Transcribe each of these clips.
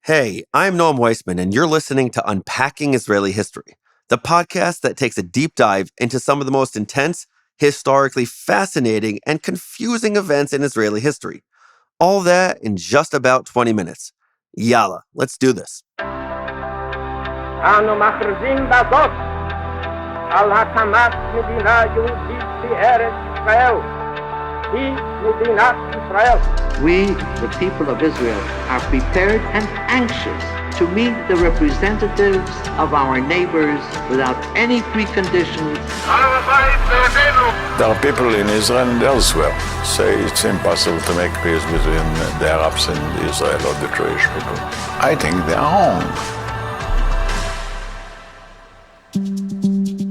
Hey, I'm Noam Weissman, and you're listening to Unpacking Israeli History, the podcast that takes a deep dive into some of the most intense, historically fascinating, and confusing events in Israeli history. All that in just about 20 minutes. Yalla, let's do this. אנו מכריזים בזאת על הקמת מדינה יהודית בארץ ישראל. היא מדינת ישראל. We, the people of Israel, are prepared and anxious to meet the representatives of our neighbors without any preconditions. There are people in Israel and elsewhere say it's impossible to make peace between the Arabs and Israel or the Jewish people. I think they are wrong.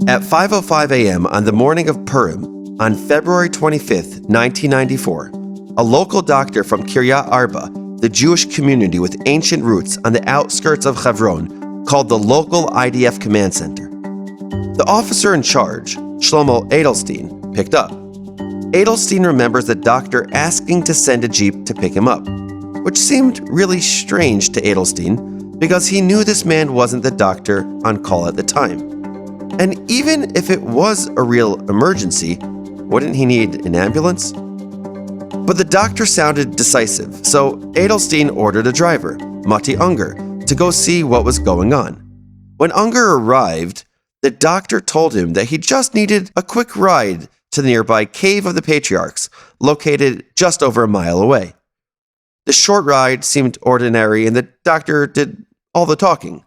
At 5:05 a.m. on the morning of Purim, on February 25th, 1994, a local doctor from Kiryat Arba, the Jewish community with ancient roots on the outskirts of Hebron, called the local IDF command center. The officer in charge, Shlomo Edelstein, picked up. Edelstein remembers the doctor asking to send a jeep to pick him up, which seemed really strange to Edelstein because he knew this man wasn't the doctor on call at the time. And even if it was a real emergency, wouldn't he need an ambulance? But the doctor sounded decisive, so Edelstein ordered a driver, Mati Unger, to go see what was going on. When Unger arrived, the doctor told him that he just needed a quick ride to the nearby Cave of the Patriarchs, located just over a mile away. The short ride seemed ordinary, and the doctor did all the talking.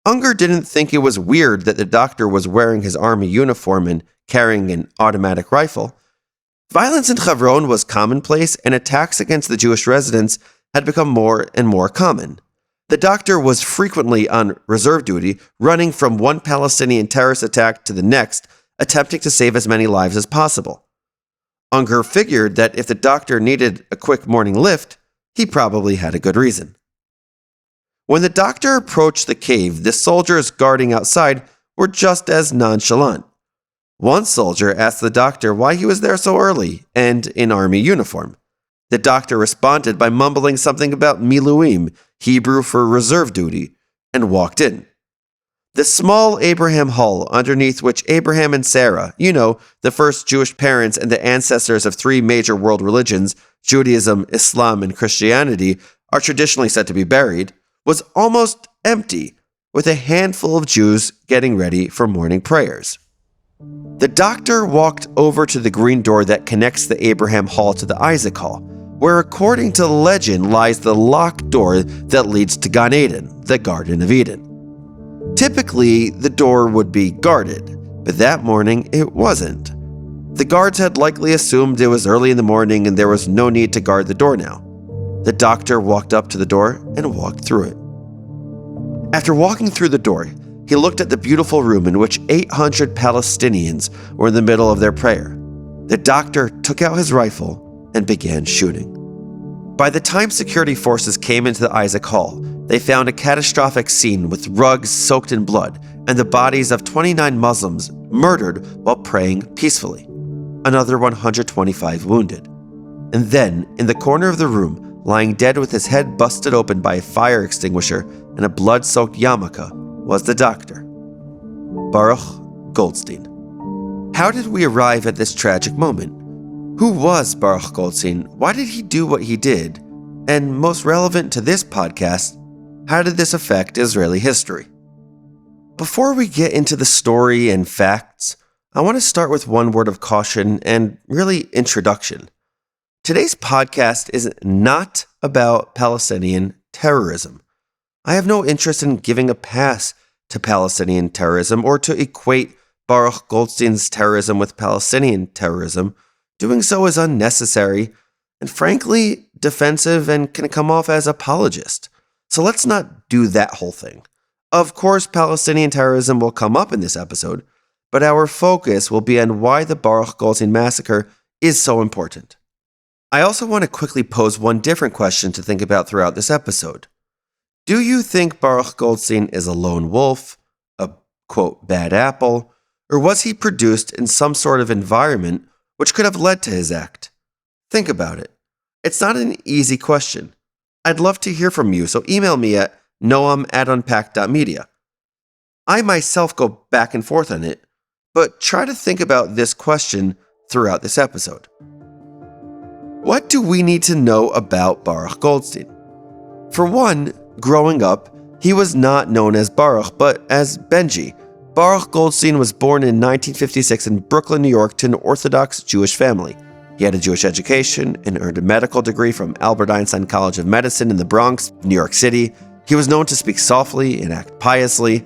Unger didn't think it was weird that the doctor was wearing his army uniform and carrying an automatic rifle. Violence in Hebron was commonplace, and attacks against the Jewish residents had become more and more common. The doctor was frequently on reserve duty, running from one Palestinian terrorist attack to the next, attempting to save as many lives as possible. Unger figured that if the doctor needed a quick morning lift, he probably had a good reason. When the doctor approached the cave, the soldiers guarding outside were just as nonchalant. One soldier asked the doctor why he was there so early and in army uniform. The doctor responded by mumbling something about miluim, Hebrew for reserve duty, and walked in. The small Abraham hall underneath which Abraham and Sarah, the first Jewish parents and the ancestors of three major world religions, Judaism, Islam, and Christianity, are traditionally said to be buried, was almost empty, with a handful of Jews getting ready for morning prayers. The doctor walked over to the green door that connects the Abraham Hall to the Isaac Hall, where according to legend lies the locked door that leads to Gan Eden, the Garden of Eden. Typically, the door would be guarded, but that morning it wasn't. The guards had likely assumed it was early in the morning and there was no need to guard the door now. The doctor walked up to the door and walked through it. After walking through the door, he looked at the beautiful room in which 800 Palestinians were in the middle of their prayer. The doctor took out his rifle and began shooting. By the time security forces came into the Isaac Hall, they found a catastrophic scene with rugs soaked in blood and the bodies of 29 Muslims murdered while praying peacefully. Another 125 wounded. And then, in the corner of the room, lying dead with his head busted open by a fire extinguisher and a blood-soaked yarmulke, was the doctor, Baruch Goldstein. How did we arrive at this tragic moment? Who was Baruch Goldstein? Why did he do what he did? And most relevant to this podcast, how did this affect Israeli history? Before we get into the story and facts, I want to start with one word of caution and really introduction. Today's podcast is not about Palestinian terrorism. I have no interest in giving a pass to Palestinian terrorism or to equate Baruch Goldstein's terrorism with Palestinian terrorism. Doing so is unnecessary and frankly defensive and can come off as apologist. So let's not do that whole thing. Of course, Palestinian terrorism will come up in this episode, but our focus will be on why the Baruch Goldstein massacre is so important. I also want to quickly pose one different question to think about throughout this episode. Do you think Baruch Goldstein is a lone wolf, a, quote, bad apple, or was he produced in some sort of environment which could have led to his act? Think about it. It's not an easy question. I'd love to hear from you, so email me at noam@unpacked.media. I myself go back and forth on it, but try to think about this question throughout this episode. What do we need to know about Baruch Goldstein? For one, growing up, he was not known as Baruch, but as Benji. Baruch Goldstein was born in 1956 in Brooklyn, New York, to an Orthodox Jewish family. He had a Jewish education and earned a medical degree from Albert Einstein College of Medicine in the Bronx, New York City. He was known to speak softly and act piously.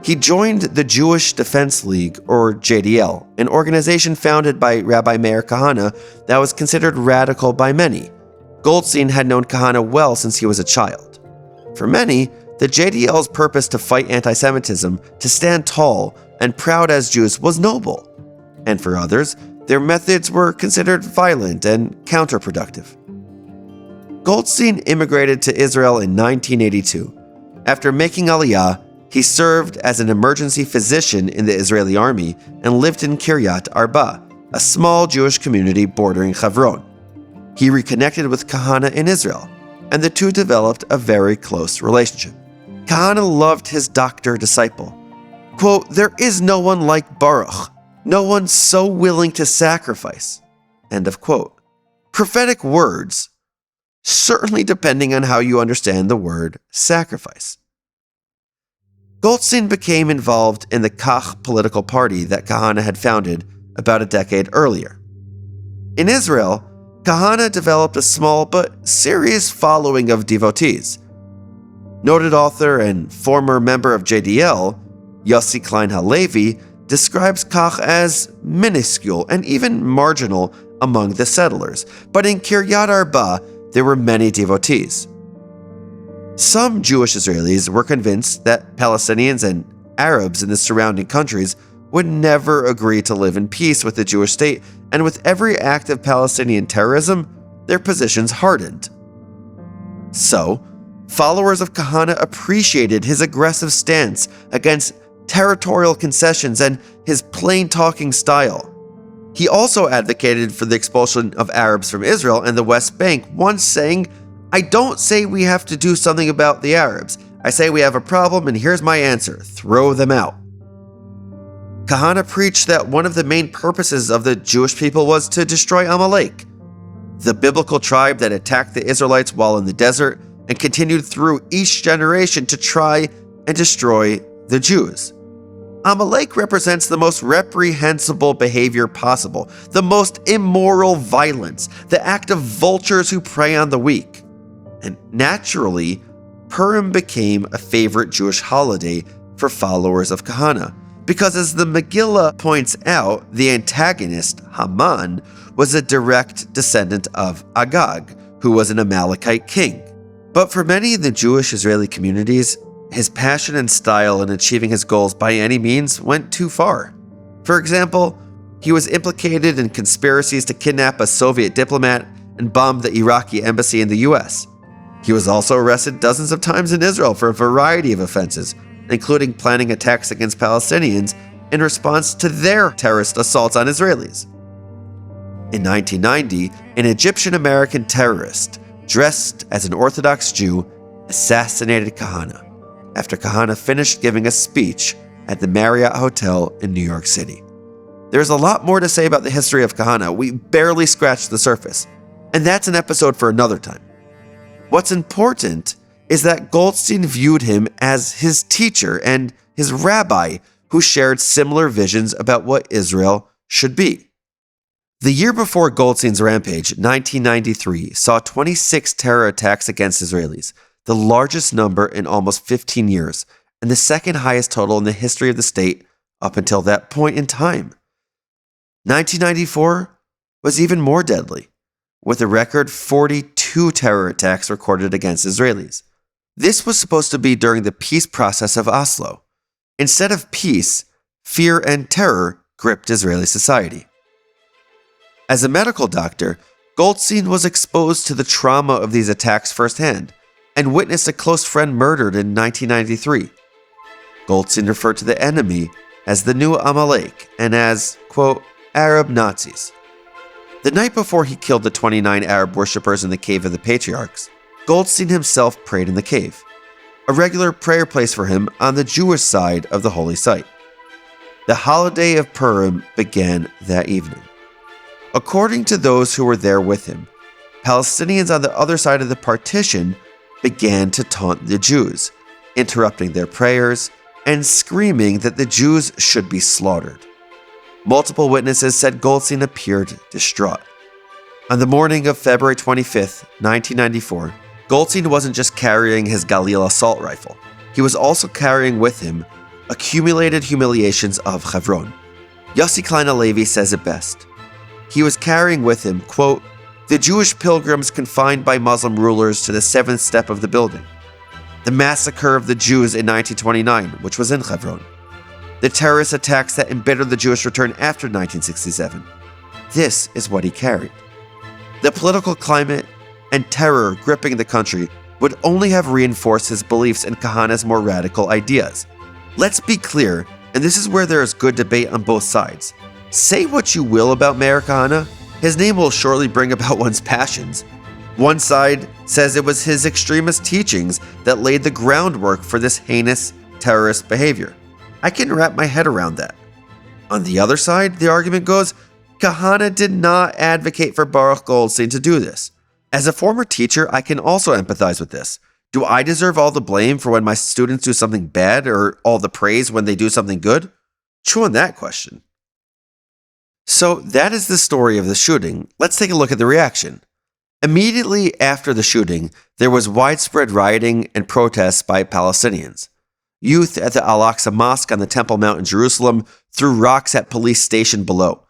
He joined the Jewish Defense League, or JDL, an organization founded by Rabbi Meir Kahana that was considered radical by many. Goldstein had known Kahana well since he was a child. For many, the JDL's purpose to fight anti-Semitism, to stand tall and proud as Jews, was noble. And for others, their methods were considered violent and counterproductive. Goldstein immigrated to Israel in 1982. After making Aliyah, he served as an emergency physician in the Israeli army and lived in Kiryat Arba, a small Jewish community bordering Hebron. He reconnected with Kahana in Israel, and the two developed a very close relationship. Kahana loved his doctor-disciple. Quote, "There is no one like Baruch, no one so willing to sacrifice." End of quote. Prophetic words, certainly depending on how you understand the word sacrifice. Goldstein became involved in the Kach political party that Kahana had founded about a decade earlier. In Israel, Kahana developed a small but serious following of devotees. Noted author and former member of JDL, Yossi Klein Halevi, describes Kach as minuscule and even marginal among the settlers, but in Kiryat Arba, there were many devotees. Some Jewish Israelis were convinced that Palestinians and Arabs in the surrounding countries would never agree to live in peace with the Jewish state, and with every act of Palestinian terrorism, their positions hardened. So, followers of Kahana appreciated his aggressive stance against territorial concessions and his plain-talking style. He also advocated for the expulsion of Arabs from Israel and the West Bank, once saying, "I don't say we have to do something about the Arabs. I say we have a problem and here's my answer, throw them out." Kahana preached that one of the main purposes of the Jewish people was to destroy Amalek, the biblical tribe that attacked the Israelites while in the desert and continued through each generation to try and destroy the Jews. Amalek represents the most reprehensible behavior possible, the most immoral violence, the act of vultures who prey on the weak. And naturally, Purim became a favorite Jewish holiday for followers of Kahana, because as the Megillah points out, the antagonist, Haman, was a direct descendant of Agag, who was an Amalekite king. But for many in the Jewish Israeli communities, his passion and style in achieving his goals by any means went too far. For example, he was implicated in conspiracies to kidnap a Soviet diplomat and bomb the Iraqi embassy in the US. He was also arrested dozens of times in Israel for a variety of offenses, including planning attacks against Palestinians in response to their terrorist assaults on Israelis. In 1990, an Egyptian-American terrorist, dressed as an Orthodox Jew, assassinated Kahana after Kahana finished giving a speech at the Marriott Hotel in New York City. There's a lot more to say about the history of Kahana. We barely scratched the surface, and that's an episode for another time. What's important is that Goldstein viewed him as his teacher and his rabbi who shared similar visions about what Israel should be. The year before Goldstein's rampage, 1993, saw 26 terror attacks against Israelis, the largest number in almost 15 years, and the second highest total in the history of the state up until that point in time. 1994 was even more deadly, with a record 42 terror attacks recorded against Israelis. This was supposed to be during the peace process of Oslo. Instead of peace, fear and terror gripped Israeli society. As a medical doctor, Goldstein was exposed to the trauma of these attacks firsthand and witnessed a close friend murdered in 1993. Goldstein referred to the enemy as the new Amalek and as, quote, Arab Nazis. The night before he killed the 29 Arab worshippers in the Cave of the Patriarchs, Goldstein himself prayed in the cave, a regular prayer place for him on the Jewish side of the holy site. The holiday of Purim began that evening. According to those who were there with him, Palestinians on the other side of the partition began to taunt the Jews, interrupting their prayers and screaming that the Jews should be slaughtered. Multiple witnesses said Goldstein appeared distraught. On the morning of February 25th, 1994, Goldstein wasn't just carrying his Galil assault rifle. He was also carrying with him accumulated humiliations of Hebron. Yossi Klein Halevi says it best. He was carrying with him, quote, the Jewish pilgrims confined by Muslim rulers to the seventh step of the building, the massacre of the Jews in 1929, which was in Hebron, the terrorist attacks that embittered the Jewish return after 1967. This is what he carried. The political climate and terror gripping the country would only have reinforced his beliefs in Kahana's more radical ideas. Let's be clear, and this is where there is good debate on both sides. Say what you will about Meir Kahana, his name will surely bring about one's passions. One side says it was his extremist teachings that laid the groundwork for this heinous terrorist behavior. I can wrap my head around that. On the other side, the argument goes, Kahana did not advocate for Baruch Goldstein to do this. As a former teacher, I can also empathize with this. Do I deserve all the blame for when my students do something bad or all the praise when they do something good? Chew on that question. So that is the story of the shooting. Let's take a look at the reaction. Immediately after the shooting, there was widespread rioting and protests by Palestinians. Youth at the Al-Aqsa Mosque on the Temple Mount in Jerusalem threw rocks at police stationed below.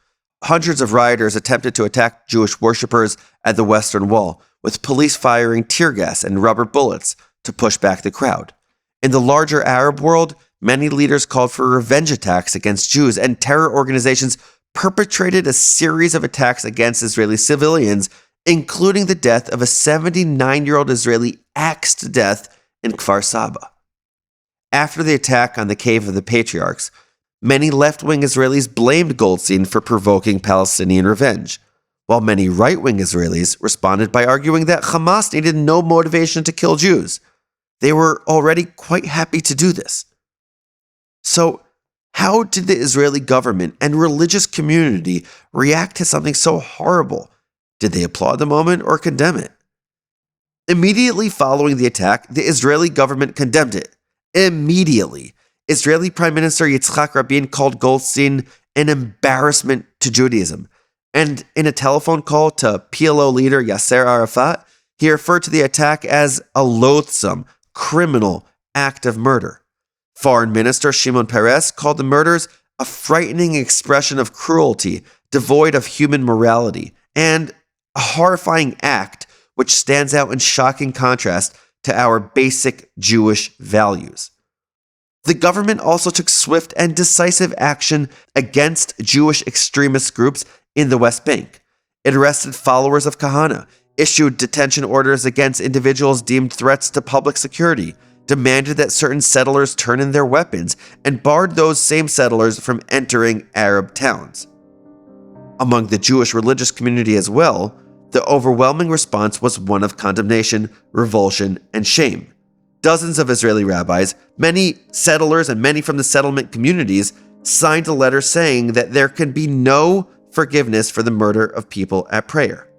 Hundreds of rioters attempted to attack Jewish worshippers at the Western Wall, with police firing tear gas and rubber bullets to push back the crowd. In the larger Arab world, many leaders called for revenge attacks against Jews, and terror organizations perpetrated a series of attacks against Israeli civilians, including the death of a 79-year-old Israeli axed to death in Kfar Saba. After the attack on the Cave of the Patriarchs, many left-wing Israelis blamed Goldstein for provoking Palestinian revenge, while many right-wing Israelis responded by arguing that Hamas needed no motivation to kill Jews. They were already quite happy to do this. So, how did the Israeli government and religious community react to something so horrible? Did they applaud the moment or condemn it? Immediately following the attack, the Israeli government condemned it. Immediately. Israeli Prime Minister Yitzhak Rabin called Goldstein an embarrassment to Judaism. And in a telephone call to PLO leader Yasser Arafat, he referred to the attack as a loathsome, criminal act of murder. Foreign Minister Shimon Peres called the murders a frightening expression of cruelty, devoid of human morality, and a horrifying act which stands out in shocking contrast to our basic Jewish values. The government also took swift and decisive action against Jewish extremist groups in the West Bank. It arrested followers of Kahana, issued detention orders against individuals deemed threats to public security, demanded that certain settlers turn in their weapons, and barred those same settlers from entering Arab towns. Among the Jewish religious community as well, the overwhelming response was one of condemnation, revulsion, and shame. Dozens of Israeli rabbis, many settlers and many from the settlement communities, signed a letter saying that there can be no forgiveness for the murder of people at prayer.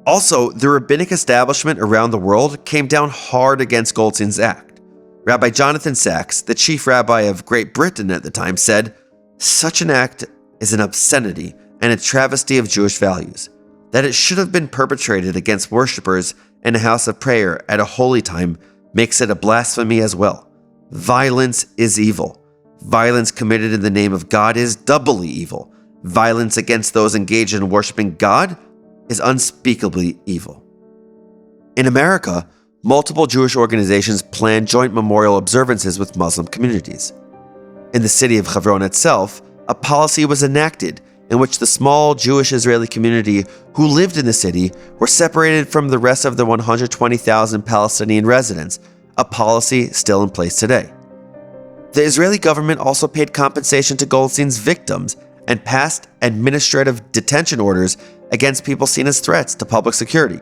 Also, the rabbinic establishment around the world came down hard against Goldstein's act. Rabbi Jonathan Sachs, the chief rabbi of Great Britain at the time, said, "Such an act is an obscenity and a travesty of Jewish values. That it should have been perpetrated against worshippers in a house of prayer at a holy time makes it a blasphemy as well. Violence is evil. Violence committed in the name of God is doubly evil. Violence against those engaged in worshiping God is unspeakably evil." In America, multiple Jewish organizations planned joint memorial observances with Muslim communities. In the city of Hebron itself, a policy was enacted in which the small Jewish Israeli community who lived in the city were separated from the rest of the 120,000 Palestinian residents, a policy still in place today. The Israeli government also paid compensation to Goldstein's victims and passed administrative detention orders against people seen as threats to public security.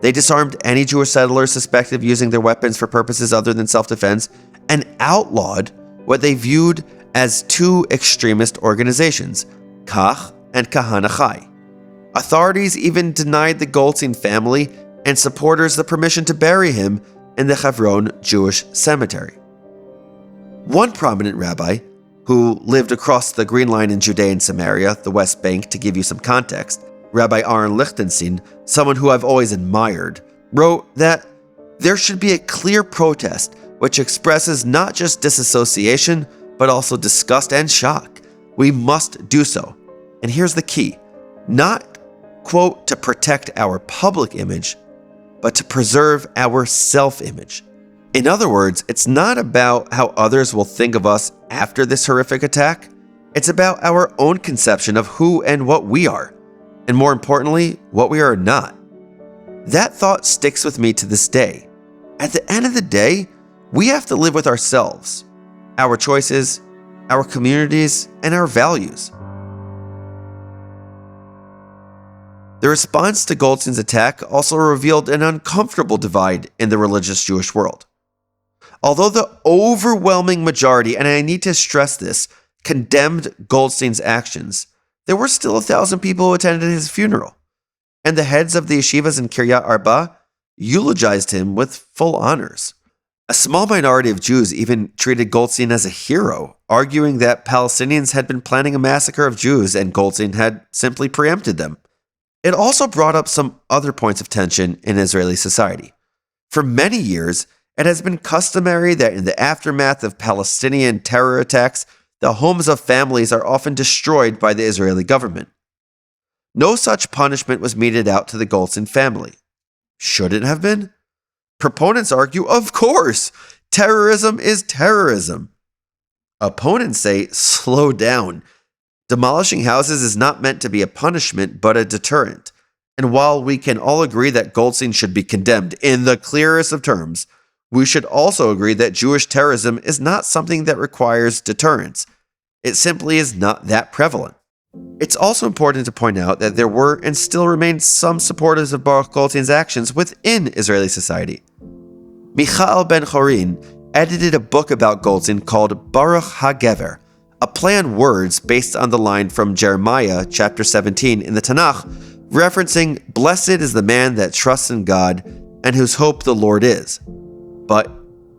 They disarmed any Jewish settlers suspected of using their weapons for purposes other than self-defense and outlawed what they viewed as two extremist organizations, Kach and Kahana Chai. Authorities even denied the Goldstein family and supporters the permission to bury him in the Hebron Jewish cemetery. One prominent rabbi, who lived across the Green Line in Judea and Samaria, the West Bank, to give you some context, Rabbi Aaron Lichtenstein, someone who I've always admired, wrote that there should be a clear protest which expresses not just disassociation, but also disgust and shock. We must do so. And here's the key: not, quote, to protect our public image, but to preserve our self-image. In other words, it's not about how others will think of us after this horrific attack. It's about our own conception of who and what we are, and more importantly, what we are not. That thought sticks with me to this day. At the end of the day, we have to live with ourselves, our choices, our communities, and our values. The response to Goldstein's attack also revealed an uncomfortable divide in the religious Jewish world. Although the overwhelming majority, and I need to stress this, condemned Goldstein's actions, there were still 1,000 people who attended his funeral, and the heads of the yeshivas in Kiryat Arba eulogized him with full honors. A small minority of Jews even treated Goldstein as a hero, arguing that Palestinians had been planning a massacre of Jews and Goldstein had simply preempted them. It also brought up some other points of tension in Israeli society. For many years, it has been customary that in the aftermath of Palestinian terror attacks, the homes of families are often destroyed by the Israeli government. No such punishment was meted out to the Goldstein family. Should it have been? Proponents argue, of course, terrorism is terrorism. Opponents say, slow down. Demolishing houses is not meant to be a punishment, but a deterrent. And while we can all agree that Goldstein should be condemned in the clearest of terms, we should also agree that Jewish terrorism is not something that requires deterrence. It simply is not that prevalent. It's also important to point out that there were and still remain some supporters of Baruch Goldstein's actions within Israeli society. Michael Ben-Chorin edited a book about Goldstein called Baruch HaGever, a play on words based on the line from Jeremiah chapter 17 in the Tanakh, referencing, "Blessed is the man that trusts in God and whose hope the Lord is," but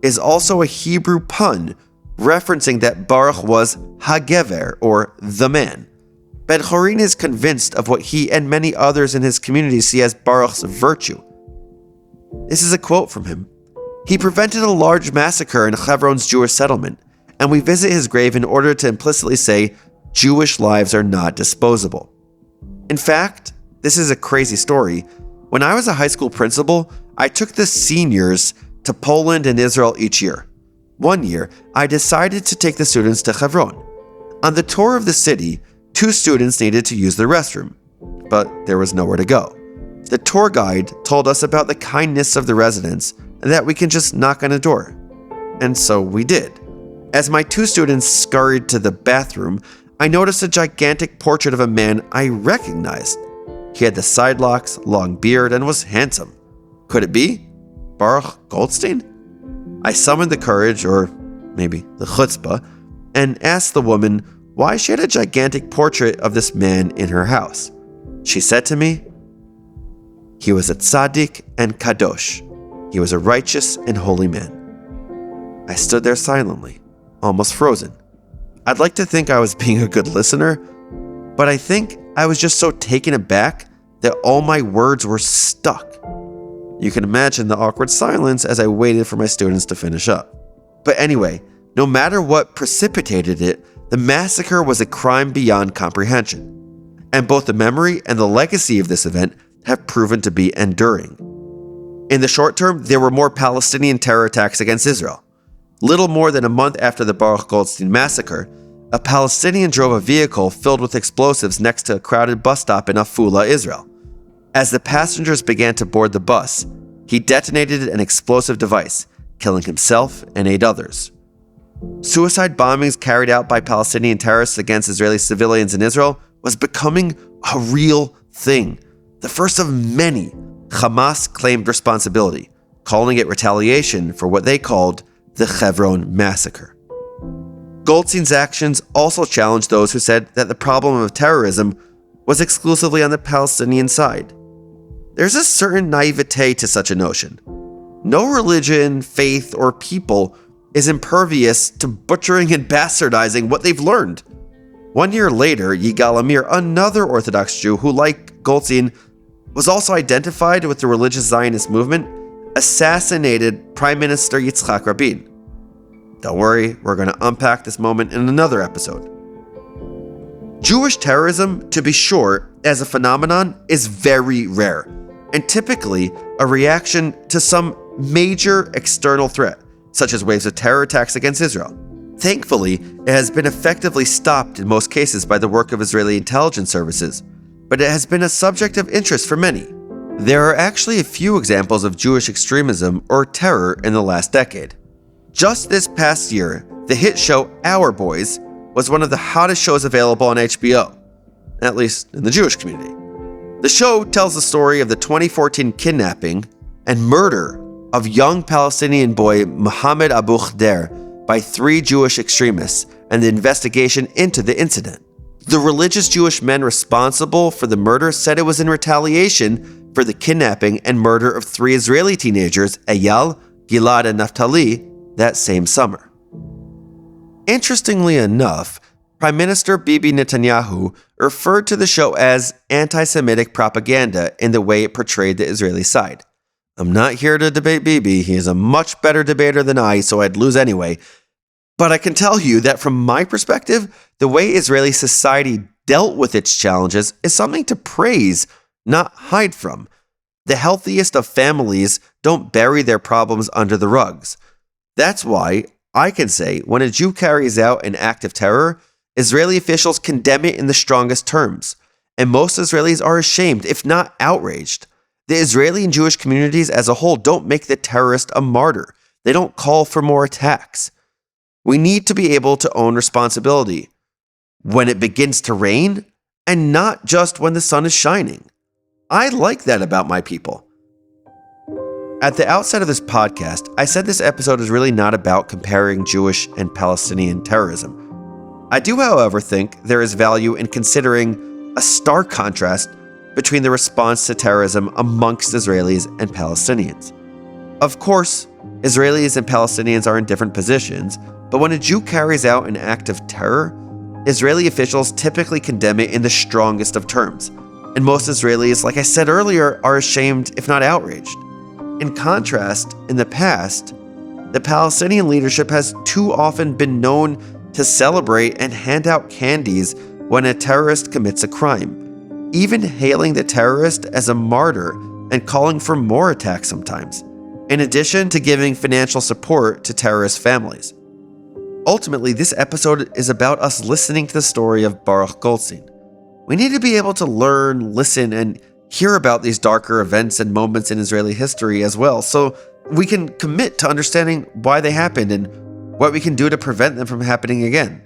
is also a Hebrew pun referencing that Baruch was HaGever, or the man. Ben-Chorin is convinced of what he and many others in his community see as Baruch's virtue. This is a quote from him. "He prevented a large massacre in Hebron's Jewish settlement, and we visit his grave in order to implicitly say Jewish lives are not disposable." In fact, this is a crazy story. When I was a high school principal, I took the seniors to Poland and Israel each year. One year, I decided to take the students to Hebron. On the tour of the city, 2 students needed to use the restroom, but there was nowhere to go. The tour guide told us about the kindness of the residents and that we can just knock on a door. And so we did. As my 2 students scurried to the bathroom, I noticed a gigantic portrait of a man I recognized. He had the side locks, long beard, and was handsome. Could it be Baruch Goldstein? I summoned the courage, or maybe the chutzpah, and asked the woman why she had a gigantic portrait of this man in her house. She said to me, "He was a tzaddik and kadosh. He was a righteous and holy man." I stood there silently, almost frozen. I'd like to think I was being a good listener, but I think I was just so taken aback that all my words were stuck. You can imagine the awkward silence as I waited for my students to finish up. But anyway, no matter what precipitated it, the massacre was a crime beyond comprehension. And both the memory and the legacy of this event have proven to be enduring. In the short term, there were more Palestinian terror attacks against Israel. Little more than a month after the Baruch Goldstein massacre, a Palestinian drove a vehicle filled with explosives next to a crowded bus stop in Afula, Israel. As the passengers began to board the bus, he detonated an explosive device, killing himself and 8 others. Suicide bombings carried out by Palestinian terrorists against Israeli civilians in Israel was becoming a real thing, the first of many. Hamas claimed responsibility, calling it retaliation for what they called the Hebron Massacre. Goldstein's actions also challenged those who said that the problem of terrorism was exclusively on the Palestinian side. There's a certain naivete to such a notion. No religion, faith, or people is impervious to butchering and bastardizing what they've learned. 1 year later, Yigal Amir, another Orthodox Jew who, like Goldstein, was also identified with the religious Zionist movement, assassinated Prime Minister Yitzhak Rabin. Don't worry, we're going to unpack this moment in another episode. Jewish terrorism, to be sure, as a phenomenon, is very rare, and typically a reaction to some major external threat, such as waves of terror attacks against Israel. Thankfully, it has been effectively stopped in most cases by the work of Israeli intelligence services, but it has been a subject of interest for many. There are actually a few examples of Jewish extremism or terror in the last decade. Just this past year, the hit show Our Boys was one of the hottest shows available on HBO, at least in the Jewish community. The show tells the story of the 2014 kidnapping and murder of young Palestinian boy Mohammed Abu Khder by 3 Jewish extremists and the investigation into the incident. The religious Jewish men responsible for the murder said it was in retaliation for the kidnapping and murder of 3 Israeli teenagers, Eyal, Gilad, and Naftali, that same summer. Interestingly enough, Prime Minister Bibi Netanyahu referred to the show as anti-Semitic propaganda in the way it portrayed the Israeli side. I'm not here to debate Bibi, he is a much better debater than I, so I'd lose anyway. But I can tell you that from my perspective, the way Israeli society dealt with its challenges is something to praise, not hide from. The healthiest of families don't bury their problems under the rugs. That's why I can say when a Jew carries out an act of terror, Israeli officials condemn it in the strongest terms, and most Israelis are ashamed, if not outraged. The Israeli and Jewish communities as a whole don't make the terrorist a martyr. They don't call for more attacks. We need to be able to own responsibility when it begins to rain and not just when the sun is shining. I like that about my people. At the outset of this podcast, I said this episode is really not about comparing Jewish and Palestinian terrorism. I do, however, think there is value in considering a stark contrast between the response to terrorism amongst Israelis and Palestinians. Of course, Israelis and Palestinians are in different positions, but when a Jew carries out an act of terror, Israeli officials typically condemn it in the strongest of terms, and most Israelis, like I said earlier, are ashamed, if not outraged. In contrast, in the past, the Palestinian leadership has too often been known to celebrate and hand out candies when a terrorist commits a crime, even hailing the terrorist as a martyr and calling for more attacks sometimes, in addition to giving financial support to terrorist families. Ultimately, this episode is about us listening to the story of Baruch Goldstein. We need to be able to learn, listen, and hear about these darker events and moments in Israeli history as well, so we can commit to understanding why they happened and what we can do to prevent them from happening again.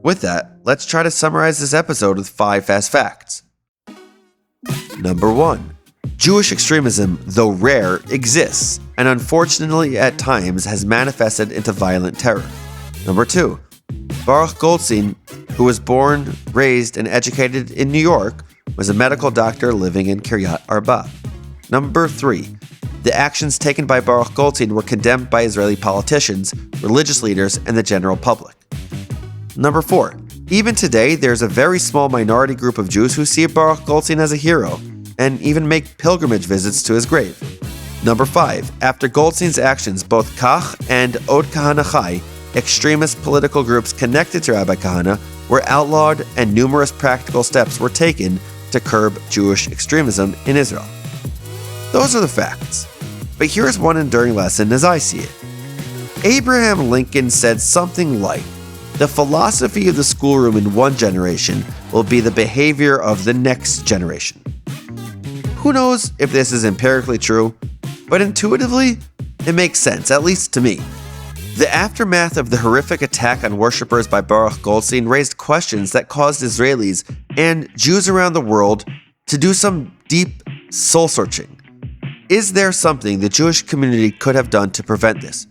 With that, let's try to summarize this episode with 5 fast facts. Number 1. Jewish extremism, though rare, exists, and unfortunately at times has manifested into violent terror. Number 2. Baruch Goldstein, who was born, raised, and educated in New York, was a medical doctor living in Kiryat Arba. Number 3. The actions taken by Baruch Goldstein were condemned by Israeli politicians, religious leaders, and the general public. Number 4. Even today, there's a very small minority group of Jews who see Baruch Goldstein as a hero, and even make pilgrimage visits to his grave. Number 5. After Goldstein's actions, both Kach and Od Kahana Chai, extremist political groups connected to Rabbi Kahana, were outlawed, and numerous practical steps were taken to curb Jewish extremism in Israel. Those are the facts. But here's one enduring lesson as I see it. Abraham Lincoln said something like, "The philosophy of the schoolroom in one generation will be the behavior of the next generation." Who knows if this is empirically true, but intuitively, it makes sense, at least to me. The aftermath of the horrific attack on worshippers by Baruch Goldstein raised questions that caused Israelis and Jews around the world to do some deep soul-searching. Is there something the Jewish community could have done to prevent this?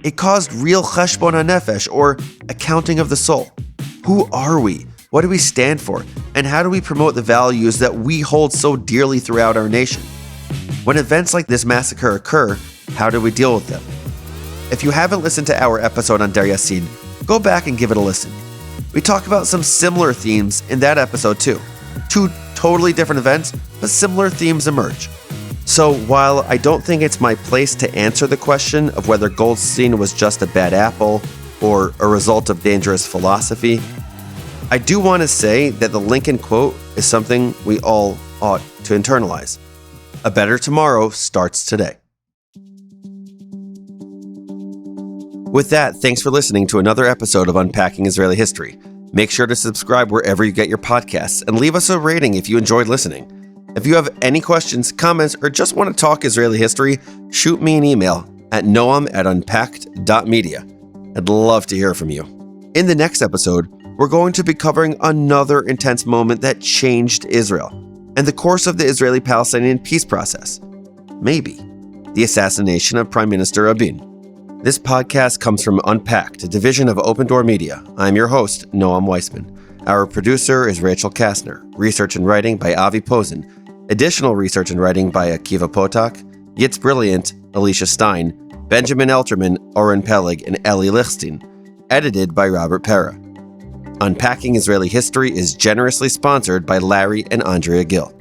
It caused real cheshbon hanefesh, or accounting of the soul. Who are we? What do we stand for? And how do we promote the values that we hold so dearly throughout our nation? When events like this massacre occur, how do we deal with them? If you haven't listened to our episode on Der Yassin, go back and give it a listen. We talk about some similar themes in that episode too. Two totally different events, but similar themes emerge. So while I don't think it's my place to answer the question of whether Goldstein was just a bad apple or a result of dangerous philosophy, I do want to say that the Lincoln quote is something we all ought to internalize. A better tomorrow starts today. With that, thanks for listening to another episode of Unpacking Israeli History. Make sure to subscribe wherever you get your podcasts and leave us a rating if you enjoyed listening. If you have any questions, comments, or just want to talk Israeli history, shoot me an email at noam@unpacked.media. I'd love to hear from you. In the next episode, we're going to be covering another intense moment that changed Israel and the course of the Israeli-Palestinian peace process. Maybe the assassination of Prime Minister Rabin. This podcast comes from Unpacked, a division of OpenDor Media. I'm your host, Noam Weissman. Our producer is Rachel Kastner. Research and writing by Avi Posen. Additional research and writing by Akiva Potak, Yitz Brilliant, Alicia Stein, Benjamin Elterman, Oren Peleg, and Eli Lichstein. Edited by Robert Pera. Unpacking Israeli History is generously sponsored by Larry and Andrea Gill.